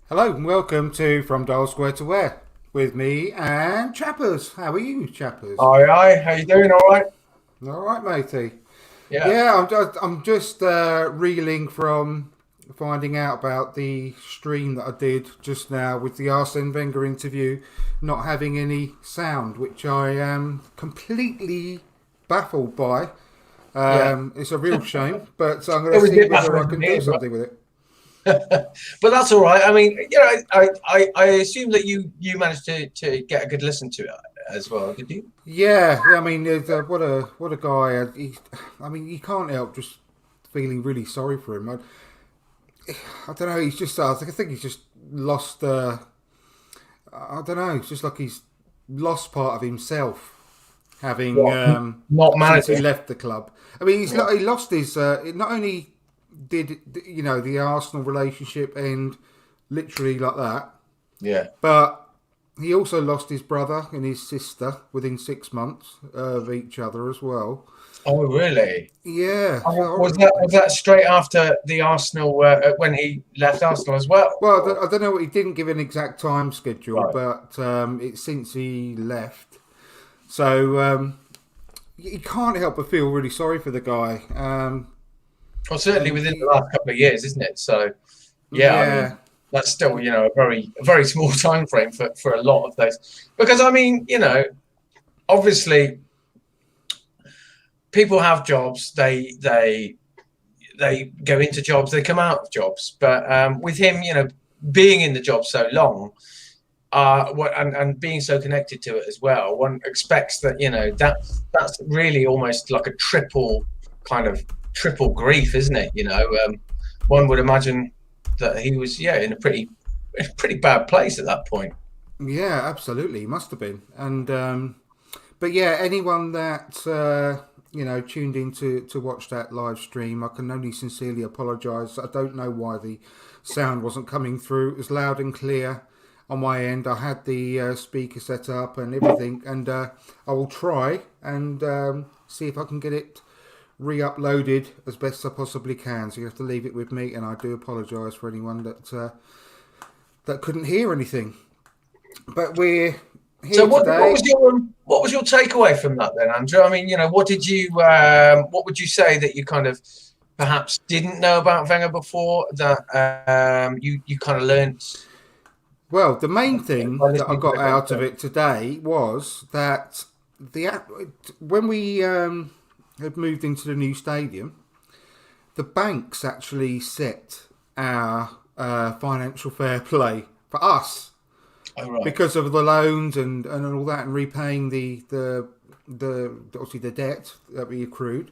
Hello and welcome to From Dial Square to Where with me and Chappers. How are you, Chappers? Aye, aye. How you doing? All right. All right, matey. Yeah. Yeah, I'm just reeling from finding out about the stream that I did just now with the Arsene Wenger interview not having any sound, which I am completely baffled by. Yeah. It's a real shame, but I'm going It to was a see bit whether baffling I for can do me, but something with it. but that's all right. I mean, I assume that you managed to get a good listen to it as well, did you? Yeah, I mean, what a guy. I mean, you can't help just feeling really sorry for him. I don't know. He's just. I think he's just lost. I don't know. It's just like he's lost part of himself, having What? Not since he managing. left the club. I mean, Yeah. he lost his. Not only did the Arsenal relationship end literally like that, Yeah. but he also lost his brother and his sister within 6 months of each other as well. Oh, really? Yeah, it's Oh, was horrible. that straight after the Arsenal when he left Arsenal as well? Well, Or, I don't know. He didn't give an exact time schedule, right. but it's since he left. So you can't help but feel really sorry for the guy. Well, certainly And within the last couple of years, isn't it? So, yeah, I mean, yeah, that's still a very small time frame for a lot of those. Because I mean, obviously people have jobs. They go into jobs. They come out of jobs. But with him, being in the job so long, and being so connected to it as well, one expects that that's really almost like a triple grief, isn't it? One would imagine that he was in a pretty bad place at that point. yeah, absolutely, he must have been. And but yeah, anyone that tuned in to watch that live stream, I can only sincerely apologise. I don't know why the sound wasn't coming through. It was loud and clear on my end. I had the speaker set up and everything, and I will try and see if I can get it re-uploaded as best I possibly can. So you have to leave it with me, and I do apologise for anyone that couldn't hear anything. But we're So here what today. was your takeaway from that then, Andrew? I mean, what would you say that you kind of perhaps didn't know about Wenger before that you kind of learned Well, the main thing by that I listening to got the out of content? it today was that the when we had moved into the new stadium, the banks actually set our financial fair play for us Oh, right. because of the loans and all that, and repaying the obviously the debt that we accrued,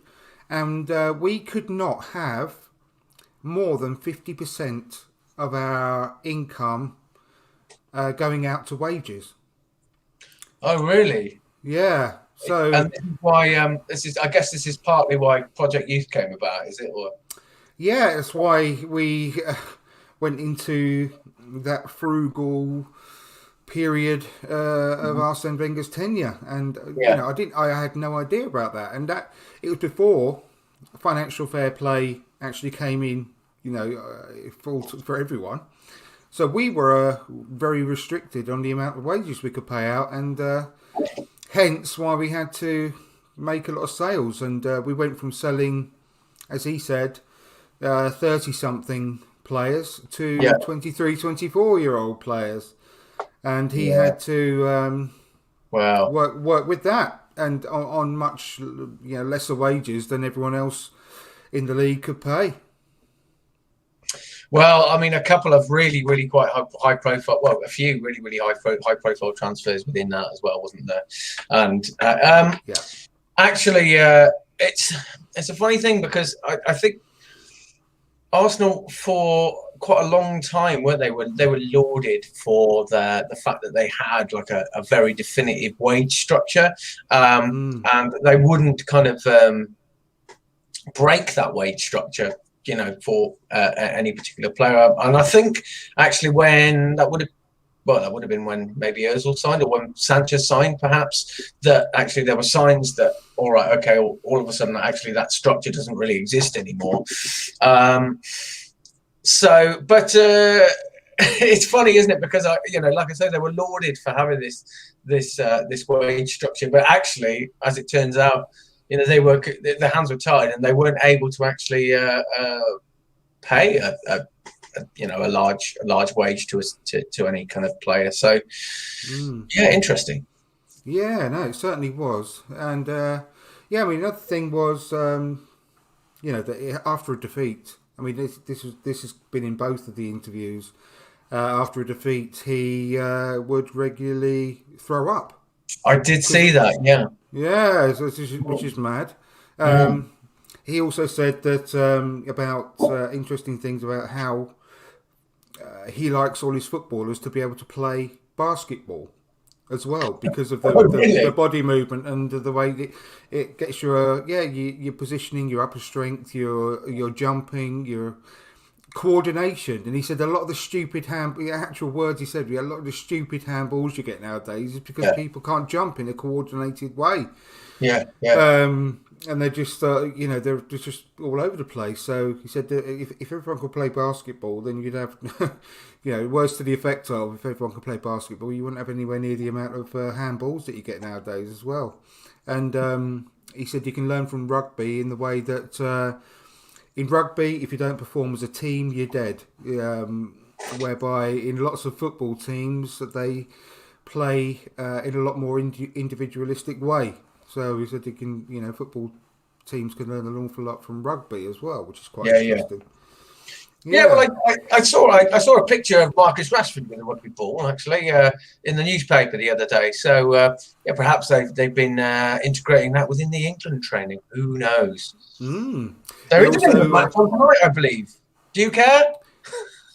and we could not have more than 50% of our income going out to wages. Oh, really? Yeah. So And this is why I guess this is partly why Project Youth came about, is it? Or yeah, that's why we went into that frugal period of Arsene Wenger's tenure, and yeah, I had no idea about that, and that it was before financial fair play actually came in, for everyone. So we were very restricted on the amount of wages we could pay out, and hence why we had to make a lot of sales. And we went from selling, as he said, 30 something players yeah, to 23, 24 year old players. And he yeah. had to Wow. work with that, and on much lesser wages than everyone else in the league could pay. Well, I mean, a couple of really, really quite high profile. Well, a few really, really high profile transfers within that as well, wasn't there? And Yeah. actually, it's it's a funny thing because I think Arsenal for quite a long time, weren't they? They were lauded for the fact that they had like a very definitive wage structure, Mm. and they wouldn't kind of break that wage structure, for any particular player. And I think actually when that would have been when maybe Özil signed or when Sanchez signed, perhaps, that actually there were signs that, all right, okay, all of a sudden, actually, that structure doesn't really exist anymore. So, but it's funny, isn't it? Because like I said, they were lauded for having this wage structure, but actually, as it turns out, their hands were tied and they weren't able to actually pay a large wage to any kind of player. So yeah, interesting. Yeah, no, it certainly was. And another thing was that after a defeat, I mean this has been in both of the interviews. After a defeat, he would regularly throw up. I did see that. Yeah, which is mad. He also said that about interesting things about how he likes all his footballers to be able to play basketball as well because of the body movement and the way it gets your positioning, your upper strength, your jumping, your coordination. And he said a lot of the stupid actual words he said, a lot of the stupid handballs you get nowadays is because people can't jump in a coordinated way. And they're just they're just all over the place. So he said that if everyone could play basketball, then you'd have words to the effect of, if everyone could play basketball, you wouldn't have anywhere near the amount of handballs that you get nowadays as well. And he said you can learn from rugby in the way that in rugby, if you don't perform as a team, you're dead. Whereby in lots of football teams, they play in a lot more individualistic way. So he said football teams can learn an awful lot from rugby as well, which is quite interesting. Yeah, well, I saw a picture of Marcus Rashford with a rugby ball actually in the newspaper the other day. So perhaps they've been integrating that within the England training. Who knows? There is a match on tonight, I believe. Do you care?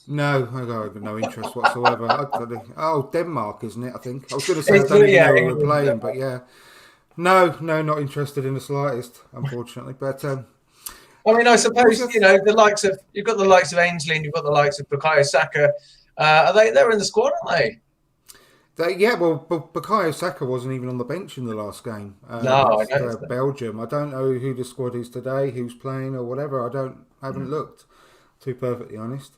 No, I got no interest whatsoever. Denmark, isn't it? I think I was going to say I don't even know who we're playing, but yeah. No, not interested in the slightest, unfortunately. But I mean, I suppose you've got the likes of Ainsley and you've got the likes of Bukayo Saka. They're in the squad, aren't they? Well, Bukayo Saka wasn't even on the bench in the last game. No, I know. Belgium. I don't know who the squad is today, who's playing or whatever. I haven't looked, to be perfectly honest.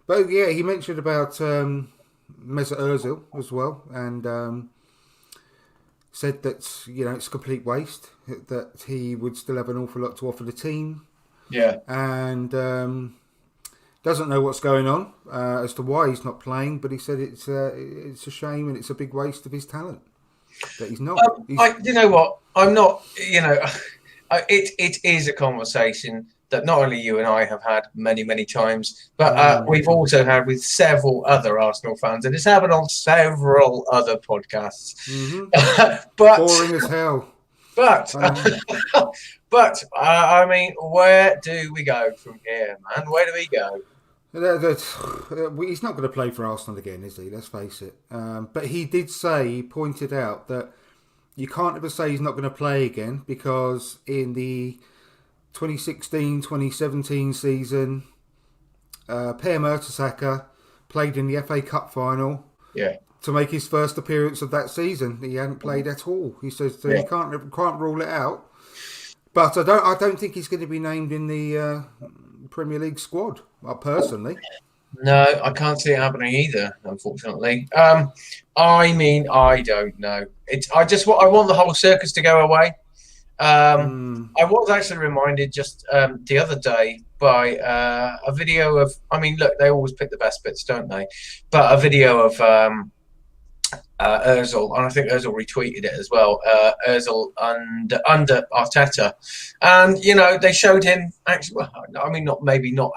But yeah, he mentioned about Mesut Ozil as well, and said that it's a complete waste, that he would still have an awful lot to offer the team. Yeah. And doesn't know what's going on as to why he's not playing, but he said it's a shame and it's a big waste of his talent that he's not. You know what? I'm not. It is a conversation that not only you and I have had many times, but we've also had with several other Arsenal fans, and it's happened on several other podcasts. But boring as hell. But I mean, where do we go from here, man? Where do we go? He's not going to play for Arsenal again, is he? Let's face it. But he pointed out that you can't ever say he's not going to play again, because in the 2016-2017 season, Per Mertesacker played in the FA Cup final to make his first appearance of that season. He hadn't played at all. He says he can't rule it out. But I don't think he's going to be named in the Premier League squad, personally. No, I can't see it happening either, unfortunately. I mean, I don't know. I want the whole circus to go away. I was actually reminded just the other day by a video of, I mean, look, they always pick the best bits, don't they? But a video of Ozil, and I think Ozil retweeted it as well, Ozil under Arteta. And, they showed him actually, well, I mean, not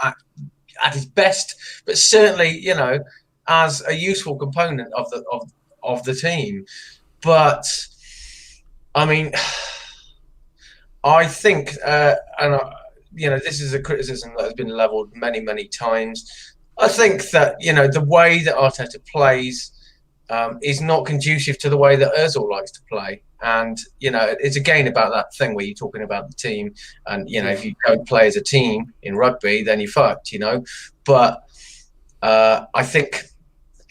at his best, but certainly, as a useful component of the team. But, I mean, I think, this is a criticism that has been leveled many times. I think that, the way that Arteta plays is not conducive to the way that Ozil likes to play. And, it's again about that thing where you're talking about the team. And, if you don't play as a team in rugby, then you're fucked, But I think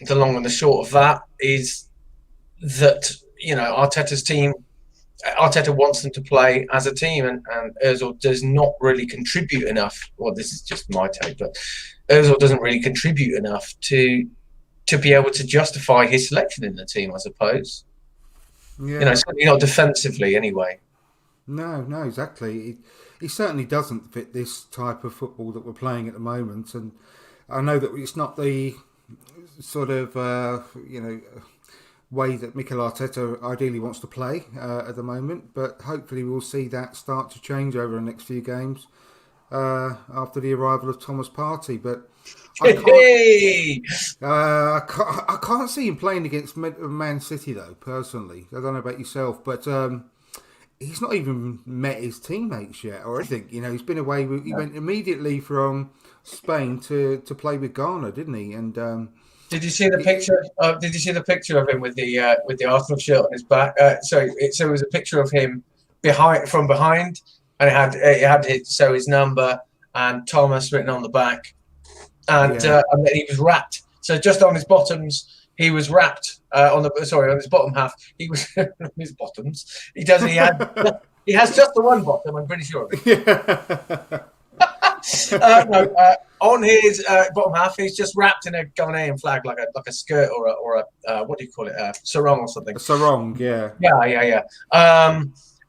the long and the short of that is that, Arteta wants them to play as a team, and Ozil does not really contribute enough. Well, this is just my take, but Ozil doesn't really contribute enough to to be able to justify his selection in the team, I suppose. Yeah. Certainly not defensively anyway. No, exactly. He certainly doesn't fit this type of football that we're playing at the moment, and I know that it's not the sort of way that Mikel Arteta ideally wants to play at the moment, but hopefully we'll see that start to change over the next few games after the arrival of Thomas Partey. But I can't see him playing against Man City though. Personally, I don't know about yourself, but he's not even met his teammates yet or anything. He's been away. He went immediately from Spain to play with Ghana, didn't he? And did you see the picture? Did you see the picture of him with the Arsenal shirt on his back? So it was a picture of him from behind, and it had his number and Thomas written on the back, and then he was wrapped. So just on his bottoms, he was wrapped on his bottom half. He was on his bottoms. He has just the one bottom. I'm pretty sure. On his bottom half, he's just wrapped in a Ghanaian flag, like a skirt or a what do you call it, a sarong or something. A sarong, yeah. Yeah.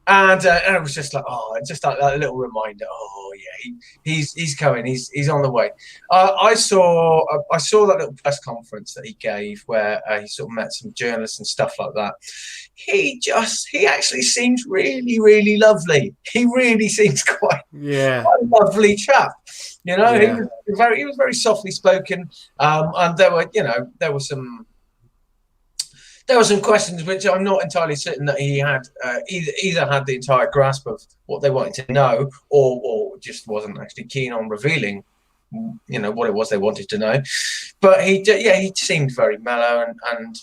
And it was just like, just like a little reminder. Oh yeah, he's coming. He's on the way. I saw that little press conference that he gave where he sort of met some journalists and stuff like that. He actually seems really, really lovely. He really seems quite a lovely chap. He was very softly spoken, and there were some questions which I'm not entirely certain that he had either had the entire grasp of what they wanted to know, or just wasn't actually keen on revealing, what it was they wanted to know. But he seemed very mellow and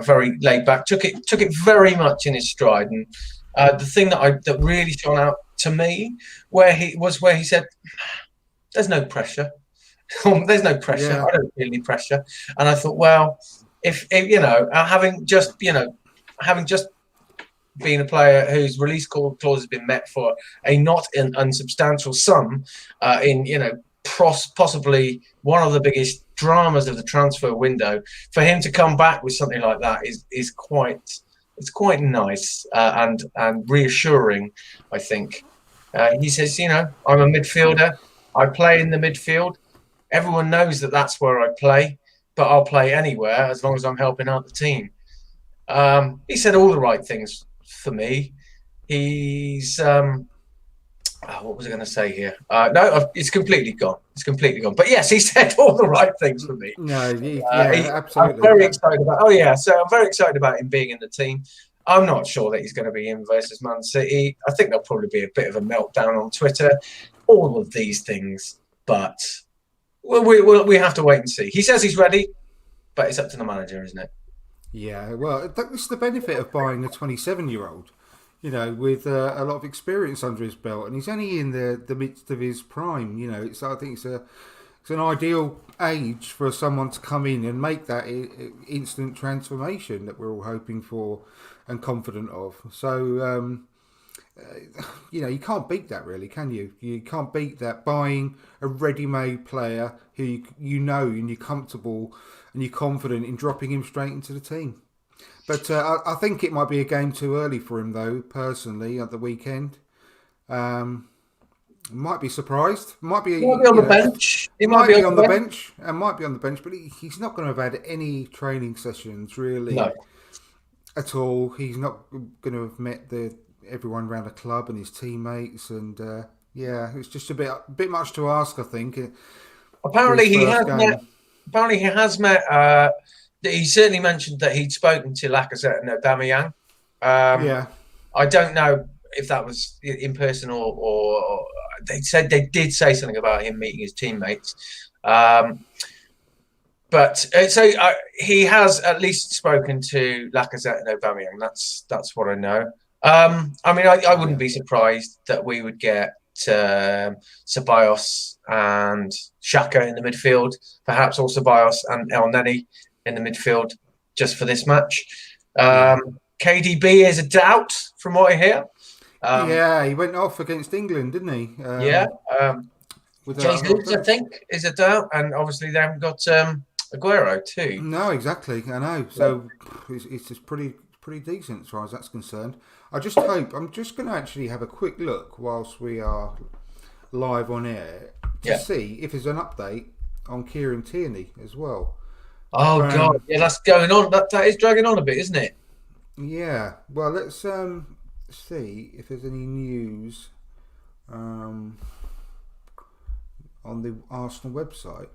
very laid back. Took it very much in his stride. And the thing that really shone out to me, where he said, "There's no pressure. There's no pressure. Yeah. I don't feel any pressure." And I thought, well, if having just been a player whose release clause has been met for a not unsubstantial sum, possibly one of the biggest dramas of the transfer window, for him to come back with something like that is quite nice and reassuring, I think. He says, I'm a midfielder. I play in the midfield. Everyone knows that that's where I play, but I'll play anywhere as long as I'm helping out the team. He said all the right things for me. He's what was I going to say here? No, it's completely gone. But yes, he said all the right things for me. No, absolutely. I'm very excited about. Oh yeah, so I'm very excited about him being in the team. I'm not sure that he's going to be in versus Man City. I think there'll probably be a bit of a meltdown on Twitter. All of these things, but we have to wait and see. He says he's ready, but it's up to the manager, isn't it? Yeah, well, that's the benefit of buying a 27-year-old, with a lot of experience under his belt, and he's only in the midst of his prime. I think it's an ideal age for someone to come in and make that instant transformation that we're all hoping for and confident of. So, you can't beat that, really, can you? You can't beat that, buying a ready-made player who and you're comfortable and you're confident in dropping him straight into the team. But I think it might be a game too early for him, though, personally, at the weekend. Might be surprised. Might be on the bench. He might be on the bench, but he's not going to have had any training sessions, really, at all. He's not going to have met everyone around the club and his teammates, and it's just a bit much to ask, I think. Apparently he has met. He certainly mentioned that he'd spoken to Lacazette and Aubameyang. I don't know if that was in person or they did say something about him meeting his teammates. But he has at least spoken to Lacazette and Aubameyang. That's what I know. I wouldn't be surprised that we would get Ceballos and Xhaka in the midfield, perhaps also Ceballos and El Neni in the midfield just for this match. KDB is a doubt from what I hear. He went off against England, didn't he? Jesus, I think, is a doubt, and obviously they haven't got Aguero too. No, exactly. I know. So it's just pretty decent as far as that's concerned. I just hope. I'm just going to actually have a quick look whilst we are live on air to Yeah. see if there's an update on Kieran Tierney as well. Oh God, yeah, that's going on. That is dragging on a bit, isn't it? Yeah. Well, let's see if there's any news on the Arsenal website.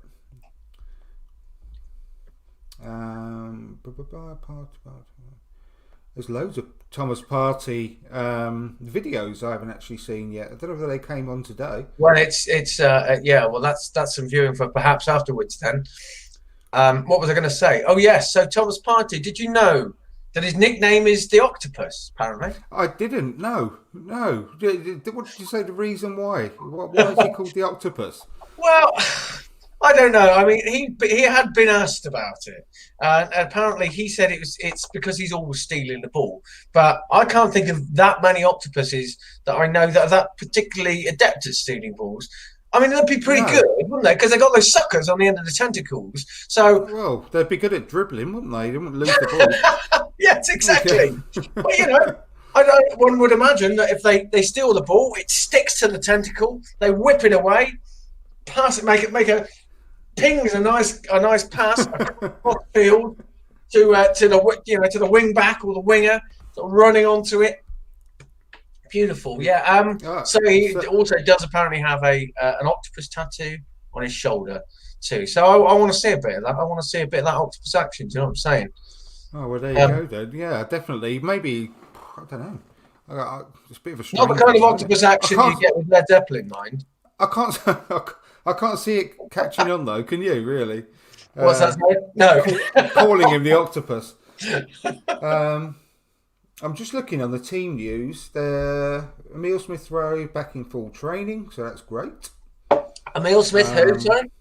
There's loads of Thomas Partey videos I haven't actually seen yet. I don't know whether they came on today. Well, it's yeah. Well, that's some viewing for perhaps afterwards then. What was I going to say? Oh yes. So Thomas Partey, did you know that his nickname is the Octopus? Apparently. I didn't. No. What did you say? The reason why? Why is he called the Octopus? Well, I don't know. I mean, he had been asked about it, and apparently he said it's because he's always stealing the ball. But I can't think of that many octopuses that I know that are that particularly adept at stealing balls. I mean, they'd be pretty good, wouldn't they? Because they got those suckers on the end of the tentacles. So, well, they'd be good at dribbling, wouldn't they? They wouldn't lose the ball. yes, exactly. But you know, one would imagine that if they steal the ball, it sticks to the tentacle. They whip it away, pass it, make a pings a nice pass across the field to the wing back or the winger, sort of running onto it. Beautiful, yeah. So he also does apparently have an octopus tattoo on his shoulder too. So I want to see a bit of that. I want to see a bit of that octopus action. Do you know what I'm saying? Oh well, there you go then. Yeah, definitely. Maybe I don't know. It's a bit of a not the kind of octopus action you get with Led Zeppelin, mind. I can't see it catching on though. Can you really? What's that? No, calling him the octopus. I'm just looking on the team news. Emile Smith Rowe back in full training, so that's great. Emile Smith, who? Sorry,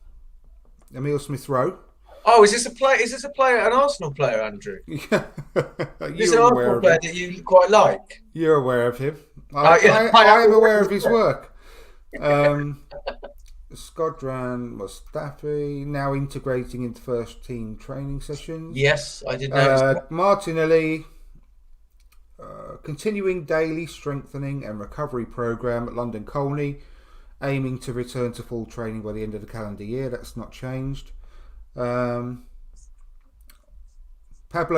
Emile Smith Rowe. Oh, is this a player, an Arsenal player, Andrew? Yeah. Is an Arsenal player that you quite like? You're aware of him. I am aware of his work. Skodran Mustafi now integrating into first team training sessions. Yes, I did know. Martinelli continuing daily strengthening and recovery program at London Colney, aiming to return to full training by the end of the calendar year. That's not changed. Pablo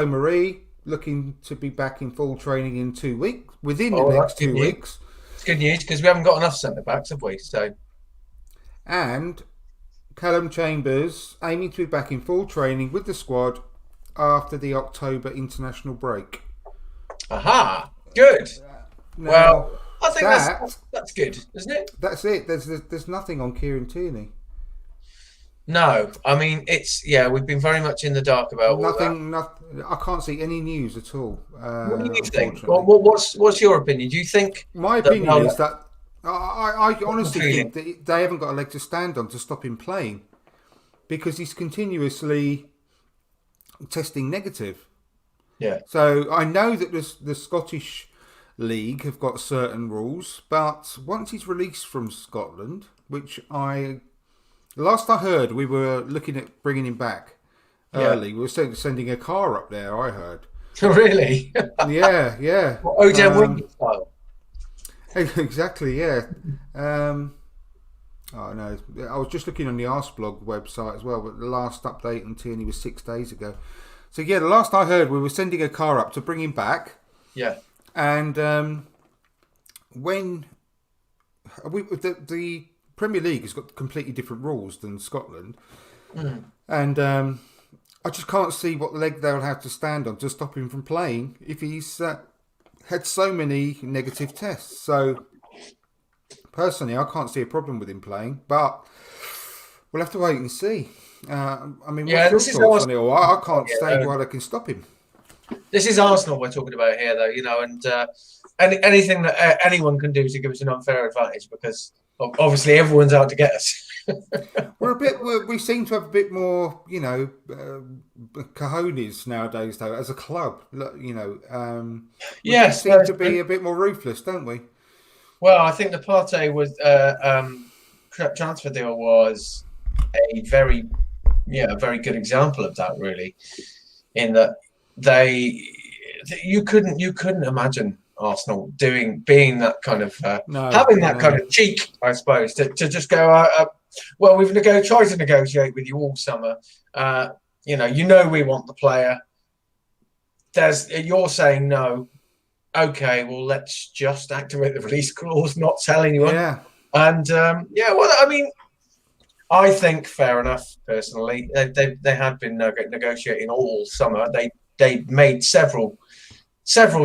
Marie looking to be back in full training in 2 weeks. Within the next 2 weeks. It's good news because we haven't got enough centre backs, have we? So. And Callum Chambers aiming to be back in full training with the squad after the October international break. Aha! Good. Now, well, I think that's good, isn't it? That's it. There's nothing on Kieran Tierney. No, I mean we've been very much in the dark about nothing. I can't see any news at all. What do you think? What's your opinion? Do you think? My opinion is that I honestly think that they haven't got a leg to stand on to stop him playing because he's continuously testing negative. Yeah. So I know that the Scottish League have got certain rules, but once he's released from Scotland, which last I heard, we were looking at bringing him back early. We were sending a car up there, I heard. Really? Yeah. Odin Wing style. Exactly, yeah. Oh no, I was just looking on the Arsblog website as well, but the last update on Tierney was 6 days ago. So yeah, the last I heard, we were sending a car up to bring him back. Yeah. And when the Premier League has got completely different rules than Scotland, and I just can't see what leg they'll have to stand on to stop him from playing if he's had so many negative tests. So personally, I can't see a problem with him playing, but we'll have to wait and see. I mean, what's your thoughts on it? I can't say why they can stop him. This is Arsenal we're talking about here, though, and anything that anyone can do to give us an unfair advantage because obviously everyone's out to get us. We seem to have a bit more, cojones nowadays, though, as a club. We seem to be a bit more ruthless, don't we? Well, I think the Partey was transfer deal was a very a very good example of that, really, in that you couldn't imagine Arsenal being that kind of having that kind of cheek, I suppose, to just go, well, we've tried to negotiate with you all summer. We want the player. You're saying no. Okay, well, let's just activate the release clause, not tell anyone. Yeah. And I mean, I think fair enough. Personally, they had been negotiating all summer. They made several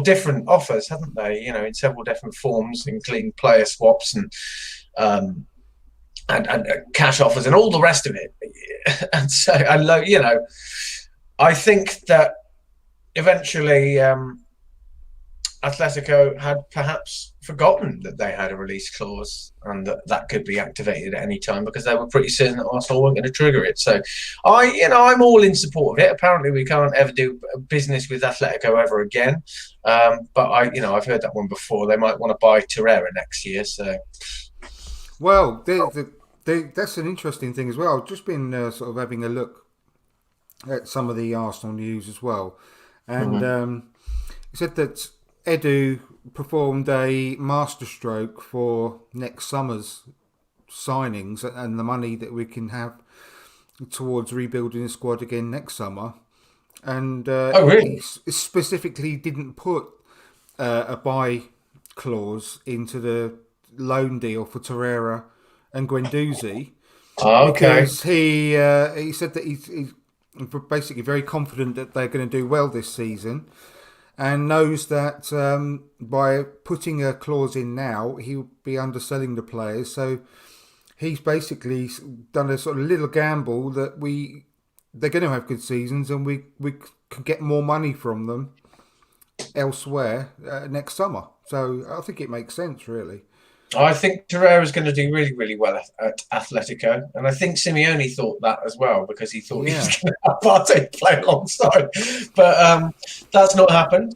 different offers, haven't they? In several different forms, including player swaps and cash offers and all the rest of it. And so, I think that eventually Atletico had perhaps forgotten that they had a release clause and that could be activated at any time, because they were pretty certain that Arsenal weren't going to trigger it. So I'm all in support of it. Apparently we can't ever do business with Atletico ever again. But I've heard that one before. They might want to buy Torreira next year. So, well, that's an interesting thing as well. I've just been sort of having a look at some of the Arsenal news as well, and he said that Edu performed a masterstroke for next summer's signings and the money that we can have towards rebuilding the squad again next summer. And really? He specifically didn't put a buy clause into the loan deal for Torreira and Guendouzi. Because he said that he's basically very confident that they're going to do well this season, and knows that by putting a clause in now, he'll be underselling the players. So he's basically done a sort of little gamble that they're going to have good seasons, and we can get more money from them elsewhere next summer. So I think it makes sense, really. I think Torreira is going to do really, really well at Atletico, and I think Simeone thought that as well, because he thought he was going to have Partey play alongside. But that's not happened,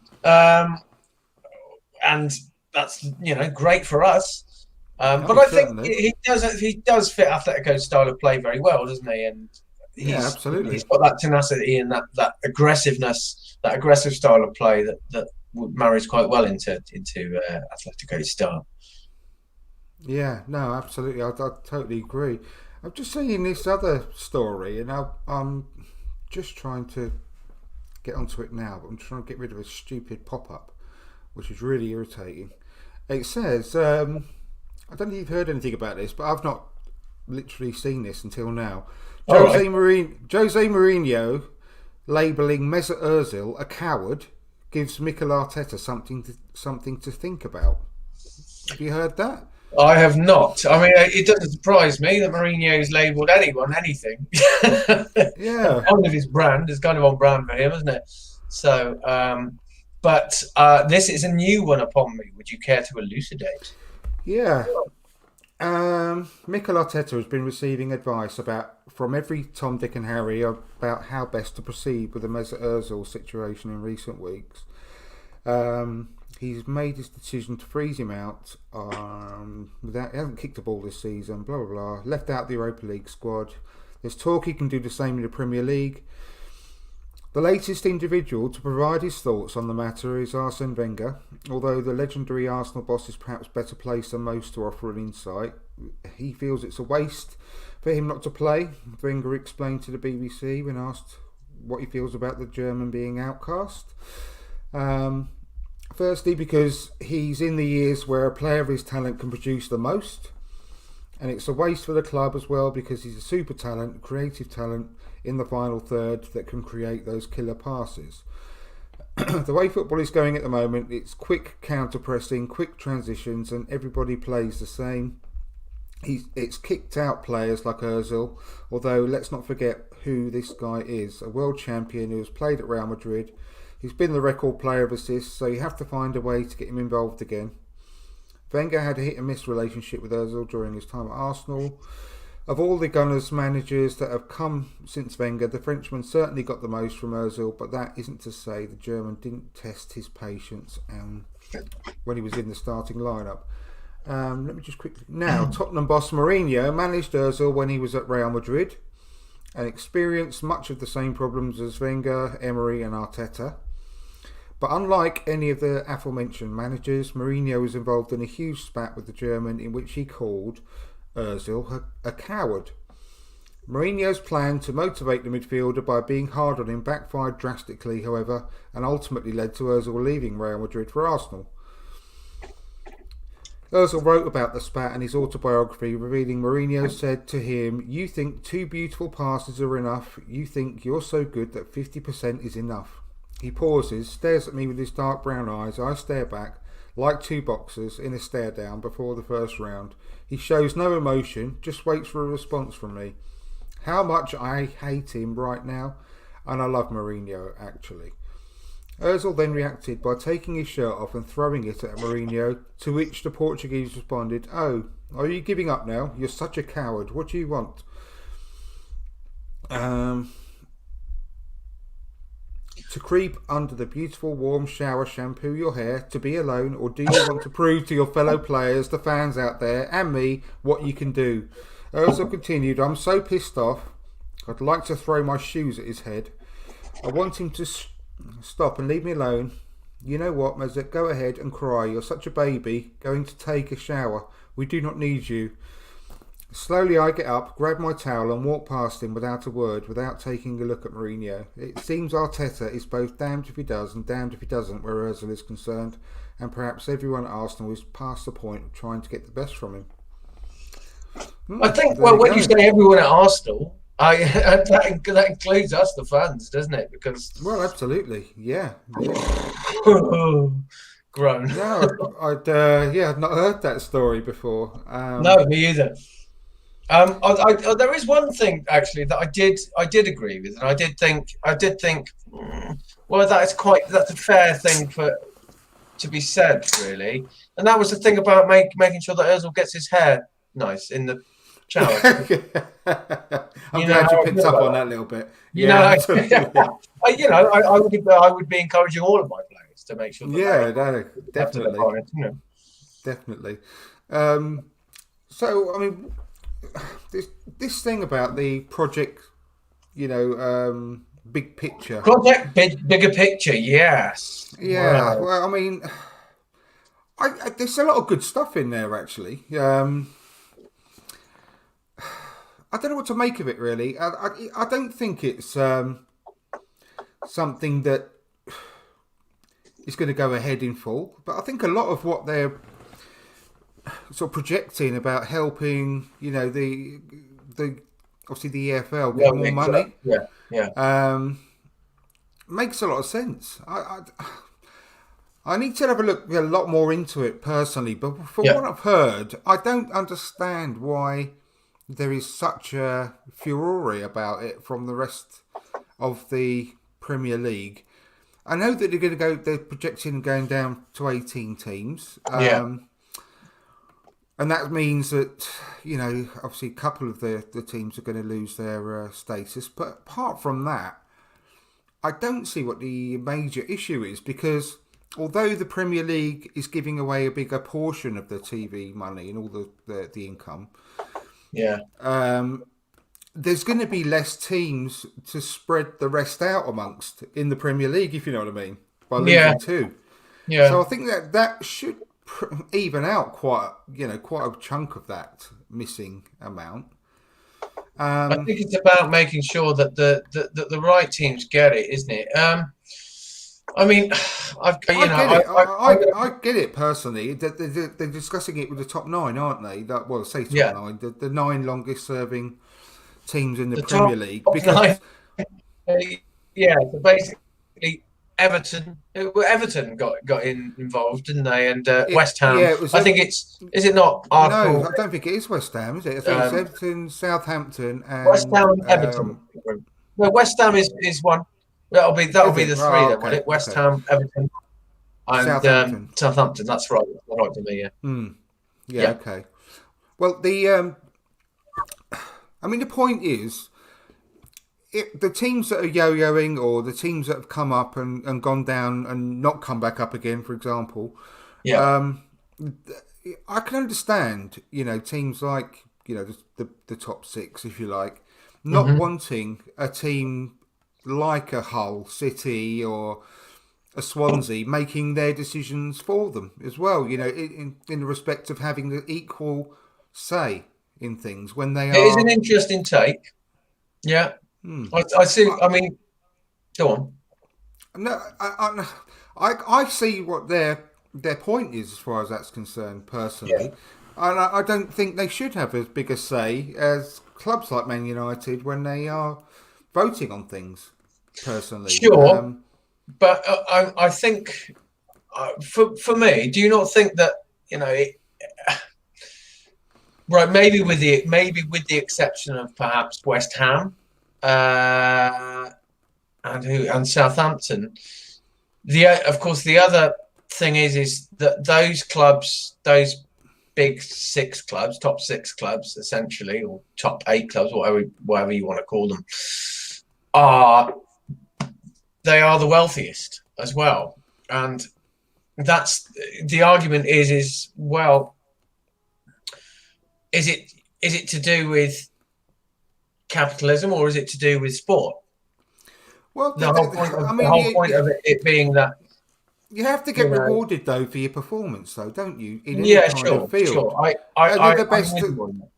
and that's great for us. But I think he does fit Atletico's style of play very well, doesn't he? And absolutely, he's got that tenacity and that aggressiveness, that aggressive style of play that marries quite well into Atletico's style. Yeah, no, absolutely. I totally agree. I'm just seeing this other story, and I'm just trying to get onto it now, but I'm trying to get rid of a stupid pop-up, which is really irritating. It says, I don't know if you've heard anything about this, but I've not literally seen this until now. Jose Mourinho labelling Mesut Ozil a coward gives Mikel Arteta something to think about. Have you heard that? I have not. I mean, it doesn't surprise me that Mourinho's labelled anyone anything. Yeah. Kind of his brand is kind of on brand for him, isn't it? So, but this is a new one upon me. Would you care to elucidate? Yeah. Mikel Arteta has been receiving advice from every Tom, Dick and Harry about how best to proceed with the Mesut Ozil situation in recent weeks. He's made his decision to freeze him out. He hasn't kicked a ball this season. Blah blah blah. Left out the Europa League squad. There's talk he can do the same in the Premier League. The latest individual to provide his thoughts on the matter is Arsene Wenger. Although the legendary Arsenal boss is perhaps better placed than most to offer an insight, he feels it's a waste for him not to play. Wenger explained to the BBC when asked what he feels about the German being outcast. Firstly, because he's in the years where a player of his talent can produce the most, and it's a waste for the club as well because he's a super talent, creative talent in the final third that can create those killer passes. The way football is going at the moment, it's quick counter-pressing, quick transitions, and everybody plays the same. It's kicked out players like Ozil, although let's not forget who this guy is, a world champion who has played at Real Madrid. He's been the record player of assists, so you have to find a way to get him involved again. Wenger had a hit-and-miss relationship with Ozil during his time at Arsenal. Of all the Gunners managers that have come since Wenger, the Frenchman certainly got the most from Ozil, but that isn't to say the German didn't test his patience when he was in the starting lineup. Let me just quickly... Now, Tottenham boss Mourinho managed Ozil when he was at Real Madrid, and experienced much of the same problems as Wenger, Emery and Arteta. But unlike any of the aforementioned managers, Mourinho was involved in a huge spat with the German in which he called Ozil a coward. Mourinho's plan to motivate the midfielder by being hard on him backfired drastically, however, and ultimately led to Ozil leaving Real Madrid for Arsenal. Ozil wrote about the spat in his autobiography, revealing Mourinho said to him, "You think 2 beautiful passes are enough. You think you're so good that 50% is enough." He pauses, stares at me with his dark brown eyes. I stare back, like 2 boxers in a stare down before the first round. He shows no emotion, just waits for a response from me. How much I hate him right now, and I love Mourinho, actually. Ozil then reacted by taking his shirt off and throwing it at Mourinho, to which the Portuguese responded, "Oh, are you giving up now? You're such a coward. What do you want?" To creep under the beautiful warm shower, shampoo your hair, to be alone, or do you want to prove to your fellow players, the fans out there, and me, what you can do? Ozil continued, "I'm so pissed off, I'd like to throw my shoes at his head. I want him to stop and leave me alone. You know what, Mesut, go ahead and cry. You're such a baby, going to take a shower. We do not need you." Slowly I get up, grab my towel and walk past him without a word, without taking a look at Mourinho. It seems Arteta is both damned if he does and damned if he doesn't where Ozil is concerned, and perhaps everyone at Arsenal is past the point of trying to get the best from him. I think, well, when you say everyone at Arsenal, that includes us, the fans, doesn't it? Because absolutely, yeah. Grown. No, I'd not heard that story before. No, me either. There is one thing actually that I did agree with, and I did think, well, that's a fair thing to be said, really, and that was the thing about making sure that Ozil gets his hair nice in the shower. I'm glad you picked up on that little bit. I would be encouraging all of my players to make sure that definitely. Definitely. So, I mean, this thing about the project, big picture. Bigger picture, yes. Yeah, wow. Well, I mean, there's a lot of good stuff in there, actually. I don't know what to make of it, really. I don't think it's something that is going to go ahead in full, but I think a lot of what they're sort of projecting about helping, the obviously the EFL get more money, makes a lot of sense. I need to have a lot more into it personally, but from what I've heard, I don't understand why there is such a furore about it from the rest of the Premier League. I know that they're projecting going down to 18 teams. And that means that, obviously a couple of the teams are going to lose their status. But apart from that, I don't see what the major issue is, because although the Premier League is giving away a bigger portion of the TV money and all the income, there's going to be less teams to spread the rest out amongst in the Premier League, if you know what I mean, by losing 2. Yeah. So I think that should even out quite a chunk of that missing amount. I think it's about making sure that the right teams get it, isn't it? I mean, I get it personally. They're discussing it with the top 9, aren't they? Say top 9, the 9 longest serving teams in the Premier League. Because so basically Everton got involved, didn't they? And West Ham. I think is it not Arsenal? No, I don't think it is West Ham, is it? I think it's Everton, Southampton, and West Ham and Everton. No, West Ham is one. That'll be the 3 then, won't it? West Ham, Everton, and Southampton. That's right. That's right to me. Yeah. Okay. Well, the point is, the teams that are yo-yoing, or the teams that have come up and gone down and not come back up again, for example, I can understand, teams like, the top 6, if you like, not wanting a team like a Hull City or a Swansea making their decisions for them as well. In the respect of having the equal say in things when they It is an are. interesting take. Yeah, I see. I mean, go on. No, I see what their point is as far as that's concerned Yeah. personally, and I don't think they should have as big a say as clubs like Man United when they are voting on things. Personally, Sure, but I think for me, do you not think that right? Maybe with the exception of perhaps West Ham and Southampton. Of course the other thing is that those clubs, those big six clubs, top six clubs, essentially, or top eight clubs, whatever you want to call them, are they are the wealthiest as well, and that's the argument. Is well, is it to do with capitalism or is it to do with sport? well, The whole point of it being that you have to you get know, rewarded though for your performance, though, don't you? In any yeah, kind of sure, field, sure. I they're the I'm best. with you on that.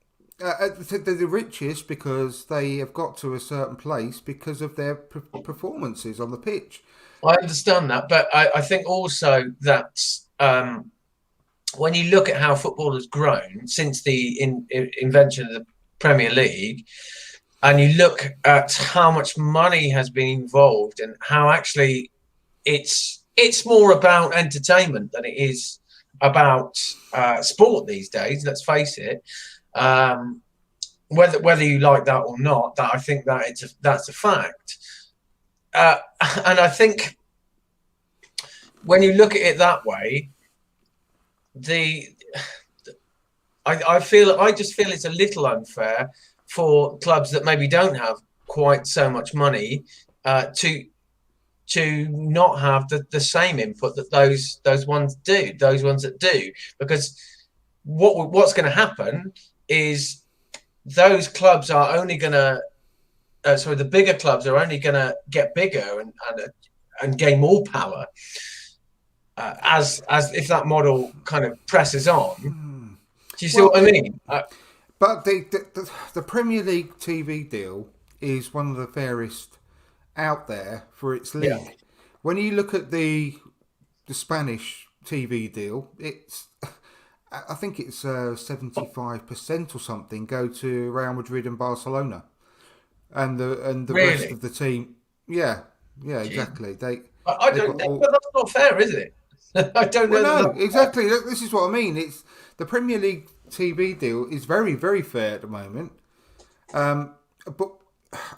They're the richest because they have got to a certain place because of their performances on the pitch. I understand that, but I think also that when you look at how football has grown since the invention of the Premier League, and you look at how much money has been involved and how actually it's more about entertainment than it is about sport these days. Let's face it. Whether you like that or not, that I think that that's a fact. And I think when you look at it that way, the I just feel it's a little unfair for clubs that maybe don't have quite so much money to not have the same input that those ones do, those ones that do, because what's going to happen is those clubs are only going to sorry, the bigger clubs are only going to get bigger and gain more power as if that model kind of presses on. Do you see Well, what I mean? but the Premier League TV deal is one of the fairest out there for its league. Yeah. When you look at the Spanish TV deal, it's I think it's 75% or something go to Real Madrid and Barcelona, and the rest Really? of the team. Yeah, yeah, exactly. I They've don't got think, all. but that's not fair, is it? I don't Well, know that no, that's fair. exactly. This is what I mean. It's the Premier League TV deal is very, very fair at the moment. But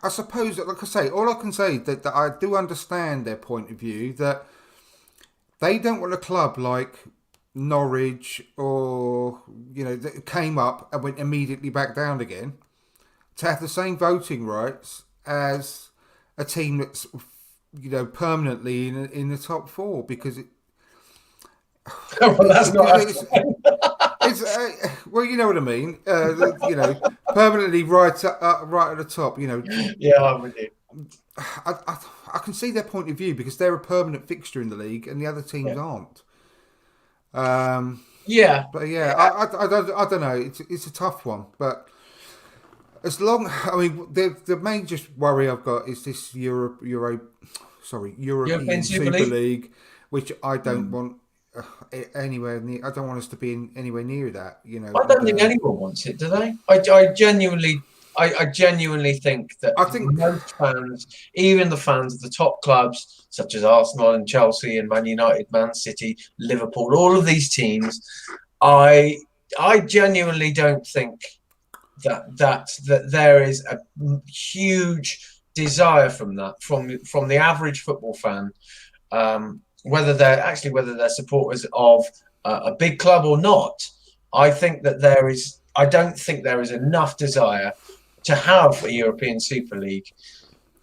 I suppose, like I say, all I can say is that I do understand their point of view that they don't want a club like Norwich or that came up and went immediately back down again to have the same voting rights as a team that's permanently in the top four because Well, that's not it's, it's well, you know what I mean. Permanently right at the top. yeah, I'm with you. I can see their point of view because they're a permanent fixture in the league and the other teams Yeah. aren't. Yeah. But yeah, I don't know. It's a tough one, but as long, I mean, the major worry I've got is this European European Super Super League? League, which I don't want anywhere near. I don't want us to be anywhere near that. I don't think anyone wants it, do they? I genuinely think that I think most fans, even the fans of the top clubs such as Arsenal and Chelsea and Man United, Man City, Liverpool, all of these teams, I genuinely don't think that there is a huge desire from the average football fan, whether they're supporters of a big club or not. I don't think there is enough desire to have a European Super League.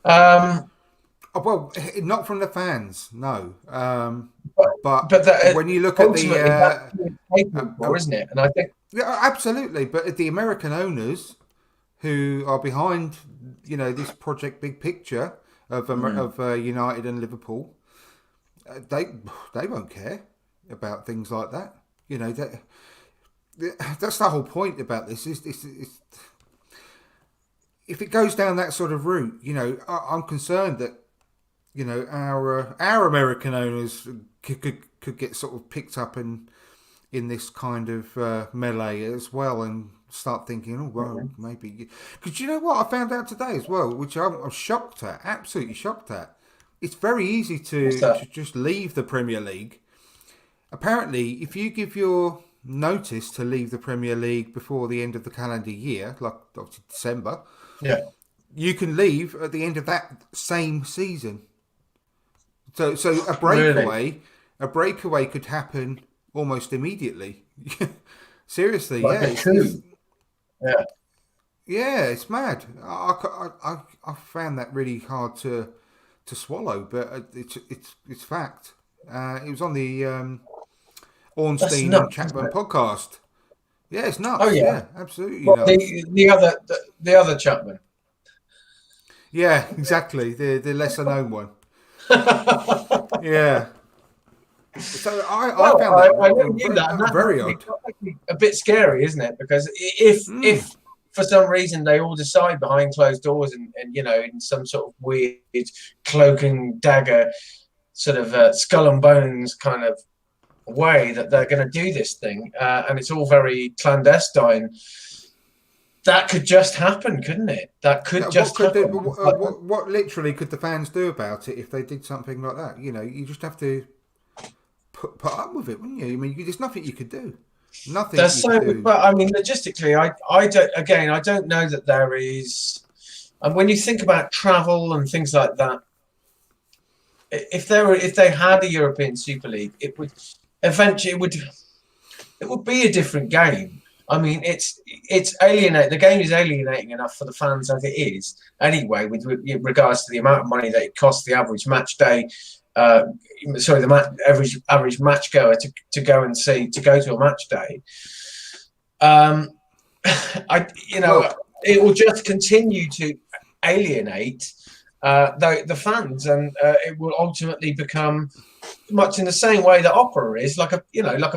well, not from the fans, no. But But that, when you look at ultimately, that's what it's capable for, isn't it? And I think yeah, absolutely. But the American owners who are behind, this project big picture of United and Liverpool, they won't care about things like that. That's the whole point about this. Is if it goes down that sort of route, I'm concerned that our American owners could get sort of picked up in this kind of melee as well, and start thinking, oh well, maybe. Because you know what I found out today as well, which I'm shocked at, absolutely shocked at. It's very easy to just leave the Premier League. Apparently, if you give your notice to leave the Premier League before the end of the calendar year, like obviously December, you can leave at the end of that same season. So a breakaway could happen almost immediately. Seriously, it's mad. I found that really hard to swallow, but it's fact. It was on the Ornstein and Chapman podcast. Yeah, it's nuts. Oh yeah, absolutely nuts. The other Chapman. Yeah, exactly. The lesser known one. Yeah. So I found that very odd. A bit scary, isn't it? Because if for some reason they all decide behind closed doors and in some sort of weird cloak and dagger sort of skull and bones kind of way that they're going to do this thing, and it's all very clandestine, that could just happen, couldn't it? That could happen. What literally could the fans do about it if they did something like that? You just have to put up with it, wouldn't you? I mean, there's nothing you could do. Nothing. But I mean, logistically, I don't know that there is. And when you think about travel and things like that, if they had a European Super League, it would be a different game. I mean, it's alienate. The game is alienating enough for the fans as it is anyway, with regards to the amount of money that it costs the average match day. Average match goer to go to a match day. It will just continue to alienate the fans, and it will ultimately become much in the same way that opera is, like a